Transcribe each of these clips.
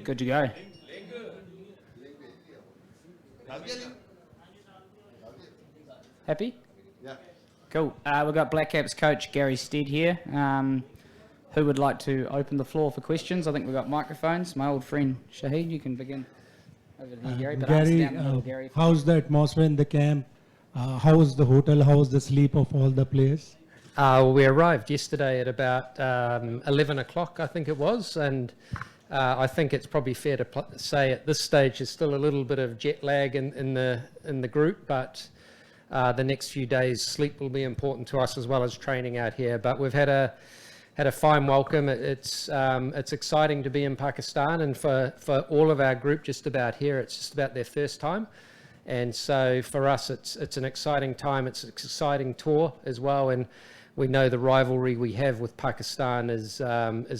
Good to go. Happy? Yeah. Cool. We've got Black Caps coach Gary Stead here. Who would like to open the floor for questions? I think we've got microphones. My old friend Shahid, you can begin over there, Gary. But Gary, down the middle, Gary. how's the atmosphere in the camp? How's the hotel? How's the sleep of all the players? We arrived yesterday at about 11 o'clock, I think it was, and I think it's probably fair to say at this stage there's still a little bit of jet lag in the group, but the next few days sleep will be important to us as well as training out here. But we've had a fine welcome. It's exciting to be in Pakistan, and for all of our group just about here, it's just about their first time. And so for us, it's an exciting time. It's an exciting tour as well, and we know the rivalry we have with Pakistan is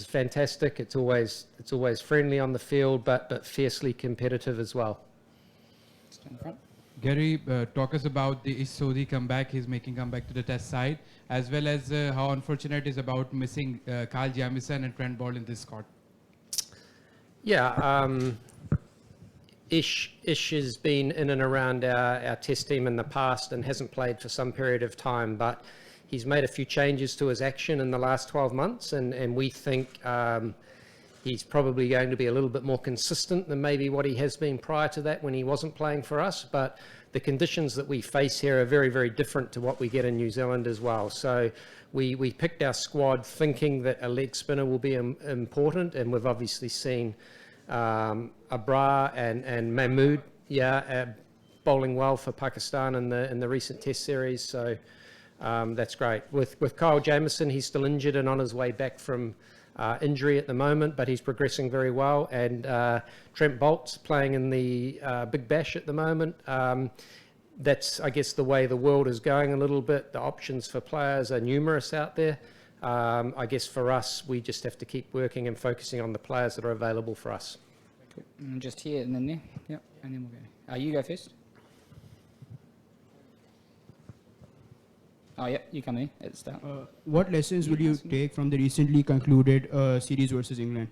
fantastic. It's always friendly on the field, but fiercely competitive as well. Stand in front. Gary, talk us about the Ish Sodhi comeback. He's making comeback to the test side, as well as how unfortunate it is about missing Kyle Jamieson and Trent Boult in this squad. Yeah, Ish has been in and around our test team in the past and hasn't played for some period of time, but he's made a few changes to his action in the last 12 months, and we think he's probably going to be a little bit more consistent than maybe what he has been prior to that when he wasn't playing for us. But the conditions that we face here are very, very different to what we get in New Zealand as well. So we picked our squad thinking that a leg spinner will be important, and we've obviously seen Abrar and Mahmood, bowling well for Pakistan in the recent Test series. So that's great. With Kyle Jamieson, he's still injured and on his way back from injury at the moment, but he's progressing very well. And Trent Boult's playing in the Big Bash at the moment. That's, I guess, the way the world is going a little bit. The options for players are numerous out there. I guess for us, we just have to keep working and focusing on the players that are available for us. Cool. And just here and then there. Yep. And then we'll go. You go first. Oh, yeah, you come in at the start. What lessons will you take from the recently concluded series versus England?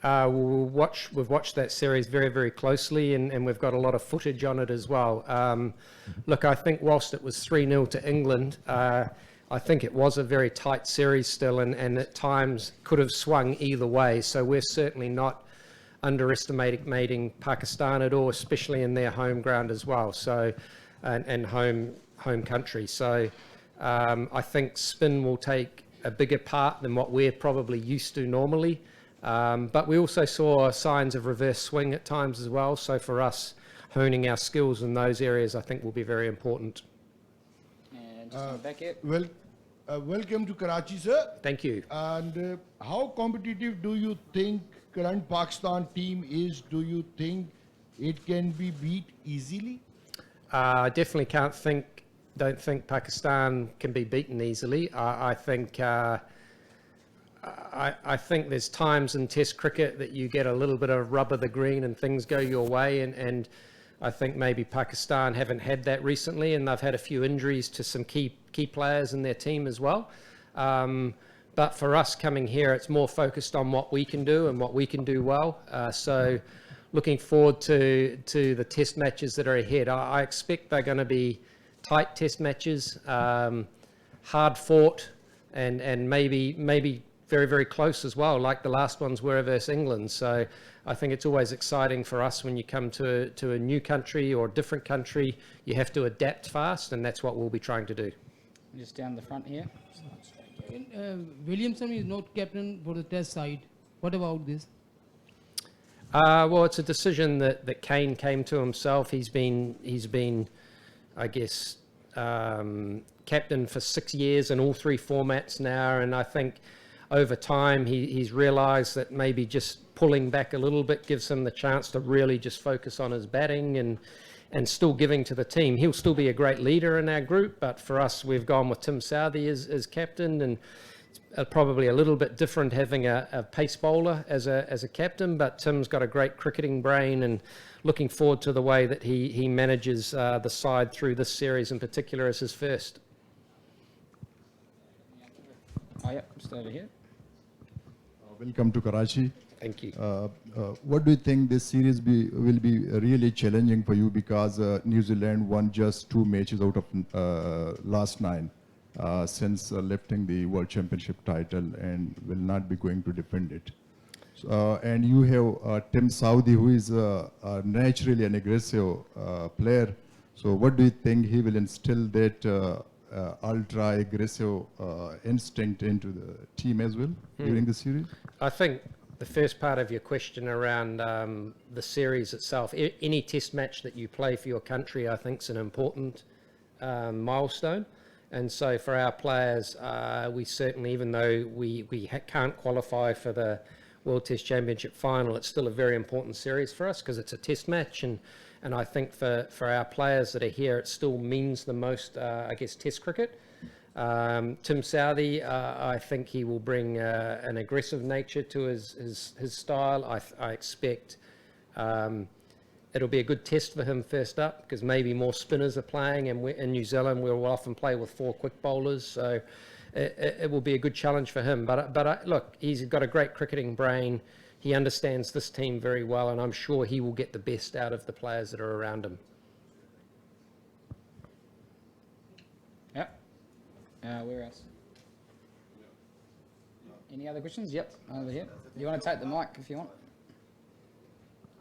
We've watched that series very, very closely, and we've got a lot of footage on it as well. Look, I think whilst it was 3-0 to England, I think it was a very tight series still, and at times could have swung either way. So we're certainly not underestimating Pakistan at all, especially in their home ground as well. So, and home country. So I think spin will take a bigger part than what we're probably used to normally. But we also saw signs of reverse swing at times as well. So for us, honing our skills in those areas, I think will be very important. And just on the back here. Welcome to Karachi, sir. Thank you. And how competitive do you think current Pakistan team is? Do you think it can be beat easily? I definitely don't think Pakistan can be beaten easily. I think there's times in Test cricket that you get a little bit of rub of the green and things go your way, and I think maybe Pakistan haven't had that recently, and they've had a few injuries to some key players in their team as well. But for us coming here, it's more focused on what we can do and what we can do well. So looking forward to the Test matches that are ahead. I expect they're going to be tight Test matches, hard fought, and maybe very, very close as well, like the last ones were versus England. So I think it's always exciting for us when you come to a new country or a different country. You have to adapt fast, and that's what we'll be trying to do. Just down the front here. Williamson is not captain for the Test side. What about this? Well, it's a decision that Kane came to himself. He's been, I guess, captain for 6 years in all 3 formats now, and I think over time he's realised that maybe just pulling back a little bit gives him the chance to really just focus on his batting and still giving to the team. He'll still be a great leader in our group, but for us, we've gone with Tim Southee as captain, and it's probably a little bit different having a pace bowler as a captain, but Tim's got a great cricketing brain, and looking forward to the way that he manages the side through this series in particular as his first. Oh, yeah, just over here. Welcome to Karachi. Thank you. What do you think this series will be really challenging for you, because New Zealand won just 2 matches out of last 9 since lifting the World Championship title, and will not be going to defend it. And you have Tim Southee, who is naturally an aggressive player. So what do you think he will instill that ultra aggressive instinct into the team as well during the series? I think the first part of your question around the series itself, any test match that you play for your country, I think is an important milestone. And so for our players, we certainly, even though we can't qualify for the World Test Championship final, it's still a very important series for us because it's a test match. And I think for our players that are here, it still means the most, I guess, test cricket. Tim Southee, I think he will bring an aggressive nature to his style. I expect it'll be a good test for him first up, because maybe more spinners are playing, and in New Zealand we'll often play with 4 quick bowlers, so it will be a good challenge for him. But look, he's got a great cricketing brain. He understands this team very well, and I'm sure he will get the best out of the players that are around him. Yep. Where else? Any other questions? Yep, over here. You want to take the mic if you want?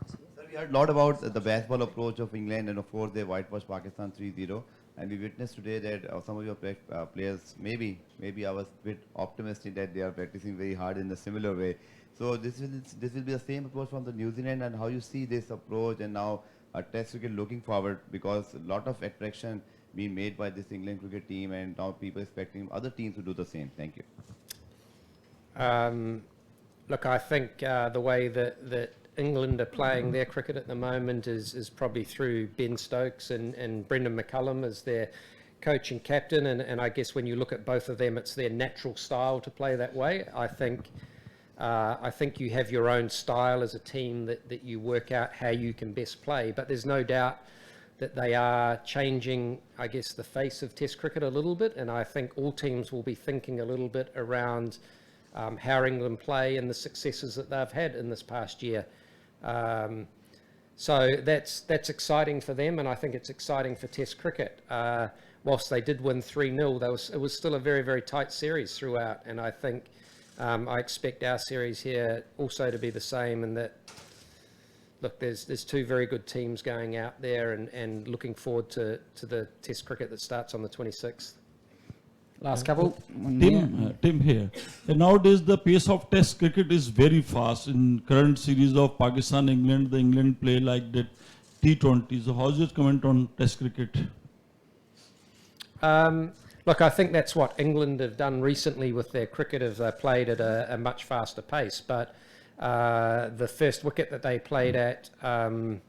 Sir, we heard a lot about the baseball approach of England, and of course they whitewashed Pakistan 3-0. And we witnessed today that some of your players, maybe I was a bit optimistic that they are practicing very hard in a similar way. So this will be the same approach from the New Zealand, and how you see this approach, and now a test cricket looking forward, because a lot of attraction being made by this England cricket team, and now people expecting other teams to do the same. Thank you. Look, I think the way that England are playing their cricket at the moment is probably through Ben Stokes and Brendan McCullum as their coach and captain, and I guess when you look at both of them, it's their natural style to play that way. I think you have your own style as a team that you work out how you can best play, but there's no doubt that they are changing, I guess, the face of Test cricket a little bit, and I think all teams will be thinking a little bit around how England play and the successes that they've had in this past year. So that's exciting for them, and I think it's exciting for Test cricket. Whilst they did win 3-0, it was still a very, very tight series throughout, and I think I expect our series here also to be the same, and that, look, there's 2 very good teams going out there, and looking forward to the Test cricket that starts on the 26th. Last couple. Tim here. And nowadays the pace of Test cricket is very fast. In current series of Pakistan, England, the England play like that T20. So how's your comment on Test cricket? Look, I think that's what England have done recently with their cricket, as they played at a much faster pace. But the first wicket that they played at where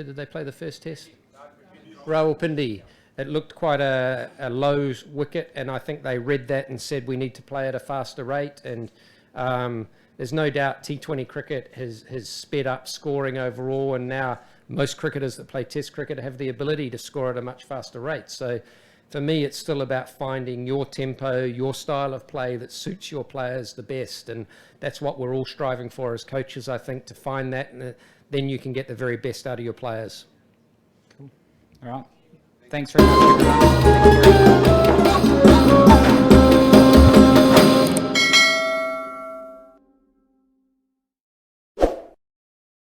did they play the first test? Rawalpindi. It looked quite a low wicket, and I think they read that and said we need to play at a faster rate. And there's no doubt T20 cricket has sped up scoring overall, and now most cricketers that play Test cricket have the ability to score at a much faster rate. So for me, it's still about finding your tempo, your style of play that suits your players the best, and that's what we're all striving for as coaches, I think, to find that, and then you can get the very best out of your players. All right. Thanks very much, everyone. Thank you very much.